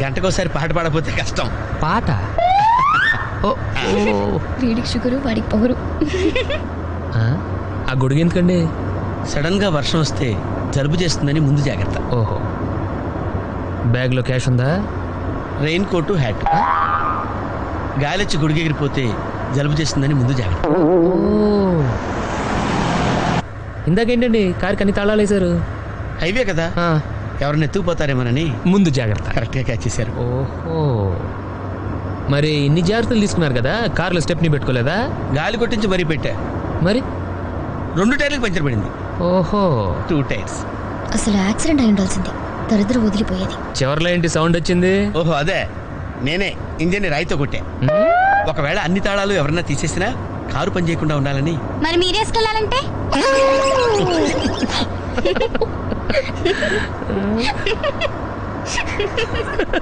గంటకోసారి పాట పాడకపోతే కష్టం. పాట? వీడికి షుగరు వాడికి పొగరు. ఆ గొడుగు ఎందుకండి? సడన్ గా వర్షం వస్తే జలుబు చేస్తుందని ముందు జాగ్రత్త. ఓహో, బ్యాగ్లో క్యాష్ ఉందా? Raincoat, hat. గాలిచ్చి గుడిగెగిరిపోతే జలుబు చేస్తుందని ముందు జాగ్రత్త. ఇందాకేంటండి కారు కన్ని తాళాలు వేశారు? హైవే కదా, ఎవరిని ఎత్తుకుపోతారేమోనని ముందు జాగ్రత్త. కరెక్ట్గా క్యాచ్ చేశారు. ఓహో, మరి ఇన్ని జాగ్రత్తలు తీసుకున్నారు కదా, కారులో స్టెప్ని పెట్టుకోలేదా? గాలి కొట్టించి మరీ పెట్టా. మరి 2 టైర్లకు పంచర్ పడింది. ఓహో, 2 టైర్స్. అసలు యాక్సిడెంట్ అయి ఉండాల్సింది, దరిద్ర వదిలిపోయేది. చివర్లో ఏంటి సౌండ్ వచ్చింది? ఓహో అదే, నేనే ఇంజన్ని రాయితో కొట్టా. ఒకవేళ అన్ని తాళాలు ఎవరన్నా తీసేసినా కారు పని చేయకుండా ఉండాలని. మరి మీరేసుకెళ్ళాలంటే